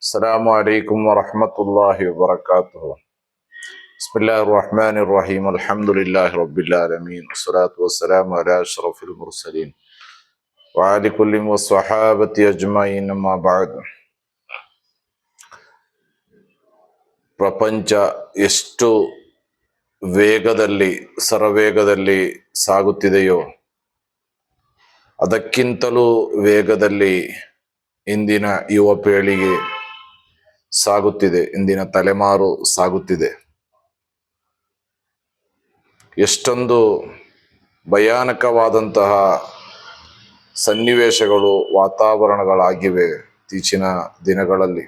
السلام عليكم ورحمة الله وبركاته. بسم الله الرحمن الرحيم. الحمد لله رب العالمين والصلاة والسلام على أشرف المرسلين وعلى كل والصحابة أجمعين. أما بعد. ಪ್ರಪಂಚ ಎಷ್ಟು ವೇಗದಲ್ಲಿ ಸರವೇಗದಲ್ಲಿ ಸಾಗುತ್ತಿದೆಯೋ ಅದಕ್ಕಿಂತಲೂ ವೇಗದಲ್ಲಿ ಇಂದಿನ ಯುವ ಪೀಳಿಗೆ ಸಾಗುತ್ತಿದೆ, ಇಂದಿನ ತಲೆಮಾರು ಸಾಗುತ್ತಿದೆ. ಎಷ್ಟೊಂದು ಭಯಾನಕವಾದಂತಹ ಸನ್ನಿವೇಶಗಳು, ವಾತಾವರಣಗಳಾಗಿವೆ ಇತ್ತೀಚಿನ ದಿನಗಳಲ್ಲಿ.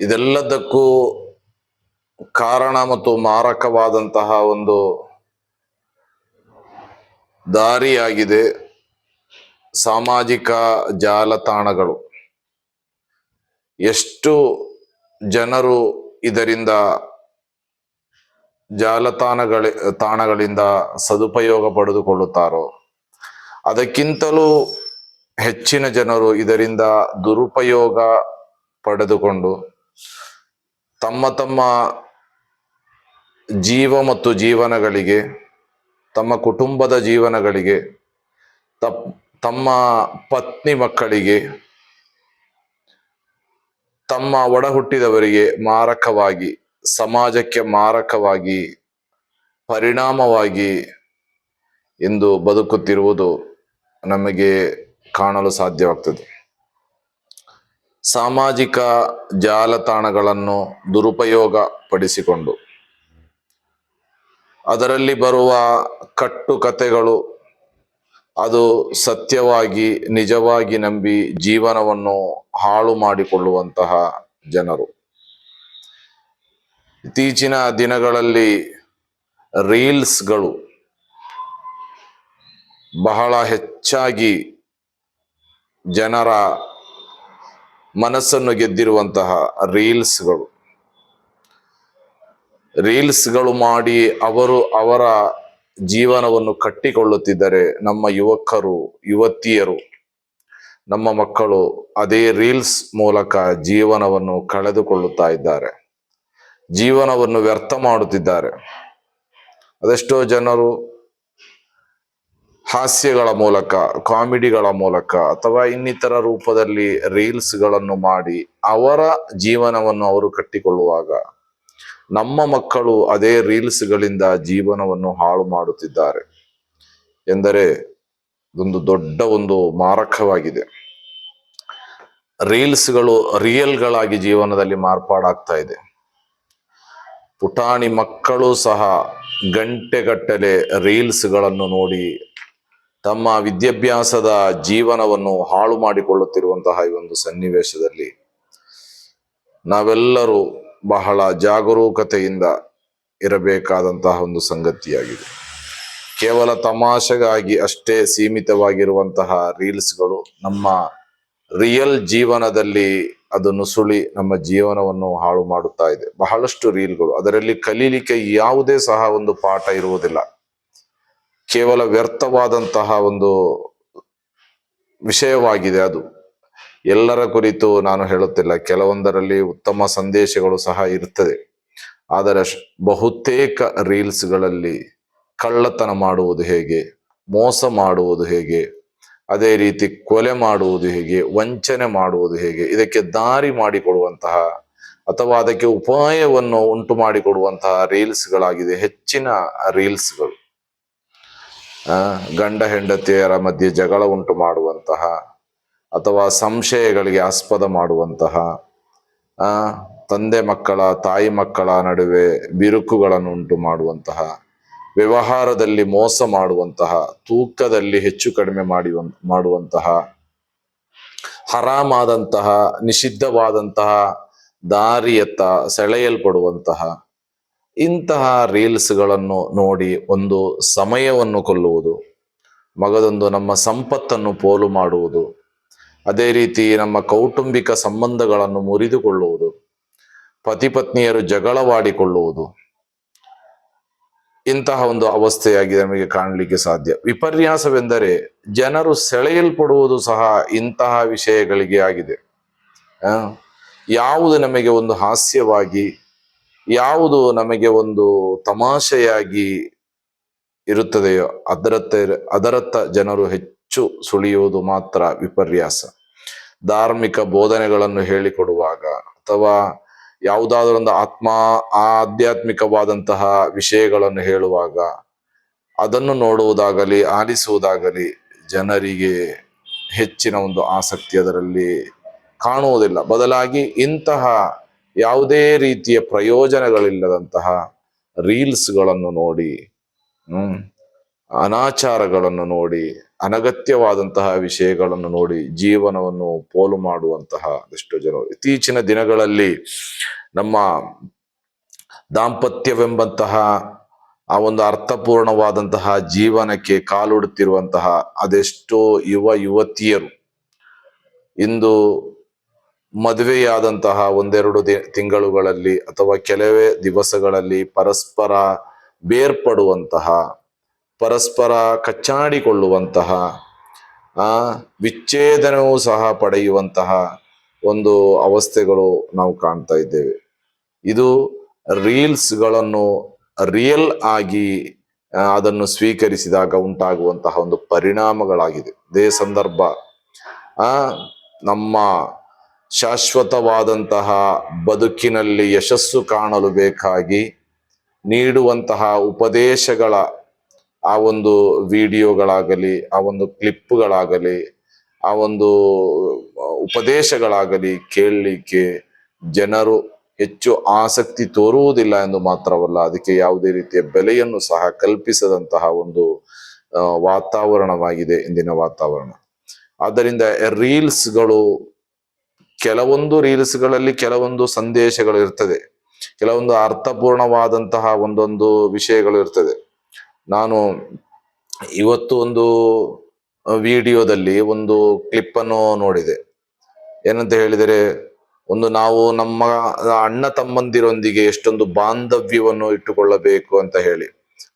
ಇದೆಲ್ಲದಕ್ಕೂ ಕಾರಣ ಮತ್ತು ಮಾರಕವಾದಂತಹ ಒಂದು ದಾರಿಯಾಗಿದೆ ಸಾಮಾಜಿಕ ಜಾಲತಾಣಗಳು. ಎಷ್ಟು ಜನರು ಇದರಿಂದ ತಾಣಗಳಿಂದ ಸದುಪಯೋಗ ಪಡೆದುಕೊಳ್ಳುತ್ತಾರೋ ಅದಕ್ಕಿಂತಲೂ ಹೆಚ್ಚಿನ ಜನರು ಇದರಿಂದ ದುರುಪಯೋಗ ಪಡೆದುಕೊಂಡು ತಮ್ಮ ತಮ್ಮ ಜೀವ ಮತ್ತು ಜೀವನಗಳಿಗೆ, ತಮ್ಮ ಕುಟುಂಬದ ಜೀವನಗಳಿಗೆ, ತಮ್ಮ ಪತ್ನಿ ಮಕ್ಕಳಿಗೆ, ತಮ್ಮ ಒಡ ಹುಟ್ಟಿದವರಿಗೆ ಮಾರಕವಾಗಿ, ಸಮಾಜಕ್ಕೆ ಮಾರಕವಾಗಿ, ಪರಿಣಾಮವಾಗಿ ಎಂದು ಬದುಕುತ್ತಿರುವುದು ನಮಗೆ ಕಾಣಲು ಸಾಧ್ಯವಾಗ್ತದೆ. ಸಾಮಾಜಿಕ ಜಾಲತಾಣಗಳನ್ನು ದುರುಪಯೋಗ ಪಡಿಸಿಕೊಂಡು ಅದರಲ್ಲಿ ಬರುವ ಕಟ್ಟುಕತೆಗಳು ಅದು ಸತ್ಯವಾಗಿ ನಿಜವಾಗಿ ನಂಬಿ ಜೀವನವನ್ನು ಹಾಳು ಮಾಡಿಕೊಳ್ಳುವಂತಹ ಜನರು. ಇತ್ತೀಚಿನ ದಿನಗಳಲ್ಲಿ ರೀಲ್ಸ್ಗಳು ಬಹಳ ಹೆಚ್ಚಾಗಿ ಜನರ ಮನಸ್ಸನ್ನು ಗೆದ್ದಿರುವಂತಹ ರೀಲ್ಸ್ಗಳು ಮಾಡಿ ಅವರ ಜೀವನವನ್ನು ಕಟ್ಟಿಕೊಳ್ಳುತ್ತಿದ್ದರೆ ನಮ್ಮ ಯುವಕರು, ಯುವತಿಯರು, ನಮ್ಮ ಮಕ್ಕಳು ಅದೇ ರೀಲ್ಸ್ ಮೂಲಕ ಜೀವನವನ್ನು ಕಳೆದುಕೊಳ್ಳುತ್ತಾ ಇದ್ದಾರೆ, ಜೀವನವನ್ನು ವ್ಯರ್ಥ ಮಾಡುತ್ತಿದ್ದಾರೆ. ಅದೆಷ್ಟೋ ಜನರು ಹಾಸ್ಯಗಳ ಮೂಲಕ, ಕಾಮಿಡಿಗಳ ಮೂಲಕ ಅಥವಾ ಇನ್ನಿತರ ರೂಪದಲ್ಲಿ ರೀಲ್ಸ್ಗಳನ್ನು ಮಾಡಿ ಅವರ ಜೀವನವನ್ನು ಅವರು ಕಟ್ಟಿಕೊಳ್ಳುವಾಗ ನಮ್ಮ ಮಕ್ಕಳು ಅದೇ ರೀಲ್ಸ್ಗಳಿಂದ ಜೀವನವನ್ನು ಹಾಳು ಮಾಡುತ್ತಿದ್ದಾರೆ ಎಂದರೆ ಇದೊಂದು ದೊಡ್ಡ ಒಂದು ಮಾರಕವಾಗಿದೆ. ರೀಲ್ಸ್ಗಳು ರಿಯಲ್ಗಳಾಗಿ ಜೀವನದಲ್ಲಿ ಮಾರ್ಪಾಡಾಗ್ತಾ ಇದೆ. ಪುಟಾಣಿ ಮಕ್ಕಳು ಸಹ ಗಂಟೆಗಟ್ಟಲೆ ರೀಲ್ಸ್ಗಳನ್ನು ನೋಡಿ ತಮ್ಮ ವಿದ್ಯಾಭ್ಯಾಸದ ಜೀವನವನ್ನು ಹಾಳು ಮಾಡಿಕೊಳ್ಳುತ್ತಿರುವಂತಹ ಈ ಒಂದು ಸನ್ನಿವೇಶದಲ್ಲಿ ನಾವೆಲ್ಲರೂ ಬಹಳ ಜಾಗರೂಕತೆಯಿಂದ ಇರಬೇಕಾದಂತಹ ಒಂದು ಸಂಗತಿಯಾಗಿದೆ. ಕೇವಲ ತಮಾಷೆಗಾಗಿ ಅಷ್ಟೇ ಸೀಮಿತವಾಗಿರುವಂತಹ ರೀಲ್ಸ್ಗಳು ನಮ್ಮ ರಿಯಲ್ ಜೀವನದಲ್ಲಿ ಅದು ನುಸುಳಿ ನಮ್ಮ ಜೀವನವನ್ನು ಹಾಳು ಮಾಡುತ್ತಾ ಇದೆ. ಬಹಳಷ್ಟು ರೀಲ್ಗಳು, ಅದರಲ್ಲಿ ಕಲೀಲಿಕ್ಕೆ ಯಾವುದೇ ಸಹ ಒಂದು ಪಾಠ ಇರುವುದಿಲ್ಲ. ಕೇವಲ ವ್ಯರ್ಥವಾದಂತಹ ಒಂದು ವಿಷಯವಾಗಿದೆ. ಅದು ಎಲ್ಲರ ಕುರಿತು ನಾನು ಹೇಳುತ್ತಿಲ್ಲ, ಕೆಲವೊಂದರಲ್ಲಿ ಉತ್ತಮ ಸಂದೇಶಗಳು ಸಹ ಇರ್ತದೆ. ಆದರೆ ಬಹುತೇಕ ರೀಲ್ಸ್ಗಳಲ್ಲಿ ಕಳ್ಳತನ ಮಾಡುವುದು ಹೇಗೆ, ಮೋಸ ಮಾಡುವುದು ಹೇಗೆ, ಅದೇ ರೀತಿ ಕೊಲೆ ಮಾಡುವುದು ಹೇಗೆ, ವಂಚನೆ ಮಾಡುವುದು ಹೇಗೆ, ಇದಕ್ಕೆ ದಾರಿ ಮಾಡಿಕೊಡುವಂತಹ ಅಥವಾ ಅದಕ್ಕೆ ಉಪಾಯವನ್ನು ಉಂಟು ಮಾಡಿಕೊಡುವಂತಹ ರೀಲ್ಸ್ಗಳಾಗಿದೆ ಹೆಚ್ಚಿನ ರೀಲ್ಸ್ಗಳು. ಗಂಡ ಹೆಂಡತಿಯರ ಮಧ್ಯೆ ಜಗಳ ಉಂಟು ಮಾಡುವಂತಹ ಅಥವಾ ಸಂಶಯಗಳಿಗೆ ಆಸ್ಪದ ಮಾಡುವಂತಹ, ತಂದೆ ಮಕ್ಕಳ, ತಾಯಿ ಮಕ್ಕಳ ನಡುವೆ ಬಿರುಕುಗಳನ್ನು ಉಂಟು ಮಾಡುವಂತಹ, ವ್ಯವಹಾರದಲ್ಲಿ ಮೋಸ ಮಾಡುವಂತಹ, ತೂಕದಲ್ಲಿ ಹೆಚ್ಚು ಕಡಿಮೆ ಮಾಡುವಂತಹ, ಹರಾಮಾದಂತಹ, ನಿಷಿದ್ಧವಾದಂತಹ ದಾರಿಯತ್ತ ಸೆಳೆಯಲ್ಪಡುವಂತಹ ಇಂತಹ ರೀಲ್ಸ್ಗಳನ್ನು ನೋಡಿ ಒಂದು ಸಮಯವನ್ನು ಕೊಲ್ಲುವುದು, ಮಗದೊಂದು ನಮ್ಮ ಸಂಪತ್ತನ್ನು ಪೋಲು ಮಾಡುವುದು, ಅದೇ ರೀತಿ ನಮ್ಮ ಕೌಟುಂಬಿಕ ಸಂಬಂಧಗಳನ್ನು ಮುರಿದುಕೊಳ್ಳುವುದು, ಪತಿ ಪತ್ನಿಯರು ಜಗಳವಾಡಿಕೊಳ್ಳುವುದು, ಇಂತಹ ಒಂದು ಅವಸ್ಥೆಯಾಗಿದೆ ನಮಗೆ ಕಾಣಲಿಕ್ಕೆ ಸಾಧ್ಯ. ವಿಪರ್ಯಾಸವೆಂದರೆ ಜನರು ಸೆಳೆಯಲ್ಪಡುವುದು ಸಹ ಇಂತಹ ವಿಷಯಗಳಿಗೆ ಆಗಿದೆ. ಆ, ಯಾವುದು ನಮಗೆ ಒಂದು ಹಾಸ್ಯವಾಗಿ, ಯಾವುದು ನಮಗೆ ಒಂದು ತಮಾಷೆಯಾಗಿ ಇರುತ್ತದೆಯೋ ಅದರತ್ತ ಜನರು ಹೆಚ್ಚು ಸುಳಿಯುವುದು ಮಾತ್ರ ವಿಪರ್ಯಾಸ. ಧಾರ್ಮಿಕ ಬೋಧನೆಗಳನ್ನು ಹೇಳಿಕೊಡುವಾಗ ಅಥವಾ ಯಾವುದಾದ್ರೂ ಒಂದು ಆಧ್ಯಾತ್ಮಿಕವಾದಂತಹ ವಿಷಯಗಳನ್ನು ಹೇಳುವಾಗ ಅದನ್ನು ನೋಡುವುದಾಗಲಿ ಆಲಿಸುವುದಾಗಲಿ ಜನರಿಗೆ ಹೆಚ್ಚಿನ ಒಂದು ಆಸಕ್ತಿ ಅದರಲ್ಲಿ ಕಾಣುವುದಿಲ್ಲ. ಬದಲಾಗಿ ಇಂತಹ ಯಾವುದೇ ರೀತಿಯ ಪ್ರಯೋಜನಗಳಿಲ್ಲದಂತಹ ರೀಲ್ಸ್ಗಳನ್ನು ನೋಡಿ, ಅನಾಚಾರಗಳನ್ನು ನೋಡಿ, ಅನಗತ್ಯವಾದಂತಹ ವಿಷಯಗಳನ್ನು ನೋಡಿ ಜೀವನವನ್ನು ಪೋಲು ಮಾಡುವಂತಹ ಅದೆಷ್ಟೋ ಜನರು. ಇತ್ತೀಚಿನ ದಿನಗಳಲ್ಲಿ ನಮ್ಮ ದಾಂಪತ್ಯವೆಂಬಂತಹ ಆ ಒಂದು ಅರ್ಥಪೂರ್ಣವಾದಂತಹ ಜೀವನಕ್ಕೆ ಕಾಲುಡುತ್ತಿರುವಂತಹ ಅದೆಷ್ಟೋ ಯುವತಿಯರು ಇಂದು ಮದುವೆಯಾದಂತಹ ಒಂದೆರಡು ತಿಂಗಳುಗಳಲ್ಲಿ ಅಥವಾ ಕೆಲವೇ ದಿವಸಗಳಲ್ಲಿ ಪರಸ್ಪರ ಬೇರ್ಪಡುವಂತಹ, ಪರಸ್ಪರ ಕಚ್ಚಾಡಿಕೊಳ್ಳುವಂತಹ, ವಿಚ್ಛೇದನವೂ ಸಹ ಪಡೆಯುವಂತಹ ಒಂದು ಅವಸ್ಥೆಗಳು ನಾವು ಕಾಣ್ತಾ ಇದ್ದೇವೆ. ಇದು ರೀಲ್ಸ್ಗಳನ್ನು ರಿಯಲ್ ಆಗಿ ಅದನ್ನು ಸ್ವೀಕರಿಸಿದಾಗ ಉಂಟಾಗುವಂತಹ ಒಂದು ಪರಿಣಾಮಗಳಾಗಿದೆ. ಇದೇ ಸಂದರ್ಭ ನಮ್ಮ ಶಾಶ್ವತವಾದಂತಹ ಬದುಕಿನಲ್ಲಿ ಯಶಸ್ಸು ಕಾಣಲು ಬೇಕಾಗಿ ನೀಡುವಂತಹ ಉಪದೇಶಗಳ ಆ ಒಂದು ವಿಡಿಯೋಗಳಾಗಲಿ, ಆ ಒಂದು ಕ್ಲಿಪ್ಪುಗಳಾಗಲಿ, ಆ ಒಂದು ಉಪದೇಶಗಳಾಗಲಿ ಕೇಳಲಿಕ್ಕೆ ಜನರು ಹೆಚ್ಚು ಆಸಕ್ತಿ ತೋರುವುದಿಲ್ಲ ಎಂದು ಮಾತ್ರವಲ್ಲ, ಅದಕ್ಕೆ ಯಾವುದೇ ರೀತಿಯ ಬೆಲೆಯನ್ನು ಸಹ ಕಲ್ಪಿಸದಂತಹ ಒಂದು ವಾತಾವರಣವಾಗಿದೆ ಇಂದಿನ ವಾತಾವರಣ. ಆದ್ದರಿಂದ ರೀಲ್ಸ್ಗಳು, ಕೆಲವೊಂದು ರೀಲ್ಸ್ಗಳಲ್ಲಿ ಕೆಲವೊಂದು ಸಂದೇಶಗಳು ಇರ್ತದೆ, ಕೆಲವೊಂದು ಅರ್ಥಪೂರ್ಣವಾದಂತಹ ಒಂದೊಂದು ವಿಷಯಗಳು ಇರ್ತದೆ. ನಾನು ಇವತ್ತು ಒಂದು ವಿಡಿಯೋದಲ್ಲಿ ಒಂದು ಕ್ಲಿಪ್ ಅನ್ನು ನೋಡಿದೆ. ಏನಂತ ಹೇಳಿದರೆ, ನಾವು ನಮ್ಮ ಅಣ್ಣ ತಮ್ಮಂದಿರೊಂದಿಗೆ ಎಷ್ಟೊಂದು ಬಾಂಧವ್ಯವನ್ನು ಇಟ್ಟುಕೊಳ್ಳಬೇಕು ಅಂತ ಹೇಳಿ.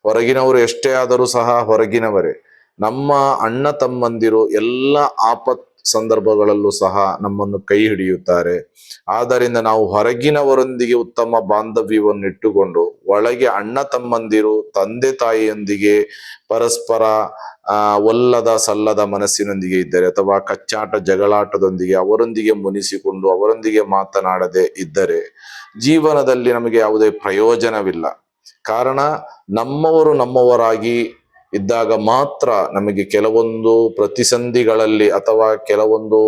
ಹೊರಗಿನವರು ಎಷ್ಟೇ ಆದರೂ ಸಹ ಹೊರಗಿನವರೇ. ನಮ್ಮ ಅಣ್ಣ ತಮ್ಮಂದಿರು ಎಲ್ಲ ಆಪತ್ ಸಂದರ್ಭಗಳಲ್ಲೂ ಸಹ ನಮ್ಮನ್ನು ಕೈ ಹಿಡಿಯುತ್ತಾರೆ. ಆದ್ದರಿಂದ ನಾವು ಹೊರಗಿನವರೊಂದಿಗೆ ಉತ್ತಮ ಬಾಂಧವ್ಯವನ್ನು ಇಟ್ಟುಕೊಂಡು ಒಳಗೆ ಅಣ್ಣ ತಮ್ಮಂದಿರು ತಂದೆ ತಾಯಿಯೊಂದಿಗೆ ಪರಸ್ಪರ ಒಲ್ಲದ ಸಲ್ಲದ ಮನಸ್ಸಿನೊಂದಿಗೆ ಇದ್ದರೆ, ಅಥವಾ ಕಚ್ಚಾಟ ಜಗಳಾಟದೊಂದಿಗೆ ಅವರೊಂದಿಗೆ ಮುನಿಸಿಕೊಂಡು ಅವರೊಂದಿಗೆ ಮಾತನಾಡದೆ ಇದ್ದರೆ ಜೀವನದಲ್ಲಿ ನಮಗೆ ಯಾವುದೇ ಪ್ರಯೋಜನವಿಲ್ಲ. ಕಾರಣ, ನಮ್ಮವರಾಗಿ ಇದ್ದಾಗ ಮಾತ್ರ ನಮಗೆ ಕೆಲವೊಂದು ಪ್ರತಿಸಂಧಿಗಳಲ್ಲಿ ಅಥವಾ ಕೆಲವೊಂದು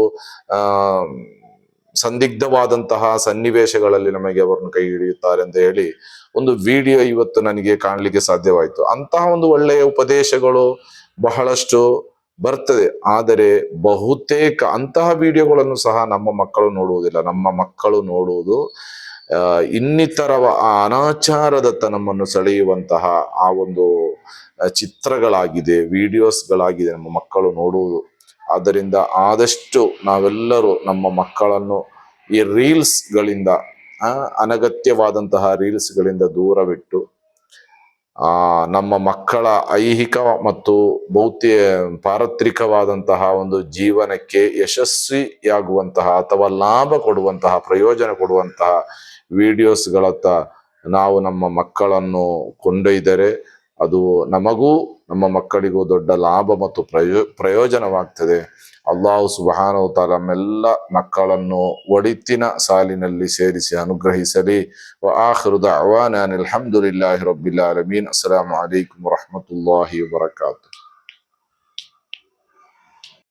ಸಂದಿಗ್ಧವಾದಂತಹ ಸನ್ನಿವೇಶಗಳಲ್ಲಿ ನಮಗೆ ಅವರನ್ನು ಕೈ ಹಿಡಿಯುತ್ತಾರೆ ಅಂತ ಹೇಳಿ ಒಂದು ವಿಡಿಯೋ ಇವತ್ತು ನನಗೆ ಕಾಣಲಿಕ್ಕೆ ಸಾಧ್ಯವಾಯಿತು. ಅಂತಹ ಒಂದು ಒಳ್ಳೆಯ ಉಪದೇಶಗಳು ಬಹಳಷ್ಟು ಬರ್ತದೆ. ಆದರೆ ಬಹುತೇಕ ಅಂತಹ ವಿಡಿಯೋಗಳನ್ನು ಸಹ ನಮ್ಮ ಮಕ್ಕಳು ನೋಡುವುದಿಲ್ಲ. ನಮ್ಮ ಮಕ್ಕಳು ನೋಡುವುದು ಇನ್ನಿತರ ಅನಾಚಾರದತ್ತ ನಮ್ಮನ್ನು ಸೆಳೆಯುವಂತಹ ಆ ಒಂದು ಚಿತ್ರಗಳಾಗಿದೆ, ವಿಡಿಯೋಸ್ಗಳಾಗಿದೆ ನಮ್ಮ ಮಕ್ಕಳು ನೋಡುವುದು. ಆದ್ದರಿಂದ ಆದಷ್ಟು ನಾವೆಲ್ಲರೂ ನಮ್ಮ ಮಕ್ಕಳನ್ನು ಈ ರೀಲ್ಸ್ಗಳಿಂದ, ಅನಗತ್ಯವಾದಂತಹ ರೀಲ್ಸ್ಗಳಿಂದ ದೂರವಿಟ್ಟು ನಮ್ಮ ಮಕ್ಕಳ ಐಹಿಕ ಮತ್ತು ಪಾರತ್ರಿಕವಾದಂತಹ ಒಂದು ಜೀವನಕ್ಕೆ ಯಶಸ್ವಿಯಾಗುವಂತಹ ಅಥವಾ ಲಾಭ ಕೊಡುವಂತಹ, ಪ್ರಯೋಜನ ಕೊಡುವಂತಹ ವಿಡಿಯೋಸ್ಗಳತ್ತ ನಾವು ನಮ್ಮ ಮಕ್ಕಳನ್ನು ಕೊಂಡೊಯ್ದರೆ ಅದು ನಮಗೂ ನಮ್ಮ ಮಕ್ಕಳಿಗೂ ದೊಡ್ಡ ಲಾಭ ಮತ್ತು ಪ್ರಯೋಜನವಾಗ್ತದೆ. ಅಲ್ಲಾಹು ಸುಬ್ಹಾನಹು ವ ತಆಲಾ ನಮ್ಮೆಲ್ಲ ಮಕ್ಕಳನ್ನು ಒಳಿತಿನ ಸಾಲಿನಲ್ಲಿ ಸೇರಿಸಿ ಅನುಗ್ರಹಿಸಲಿ. ವ ಆಖಿರು ದಅವಾನಾ ಅನಿಲ್ ಹಮ್ದುಲಿಲ್ಲಾಹಿ ರಬ್ಬಿಲ್ ಆಲಮೀನ್. ಅಸ್ಸಲಾಮು ಅಲೈಕುಂ ವರಹ್ಮತುಲ್ಲಾಹಿ ವಬರಕಾತುಹು.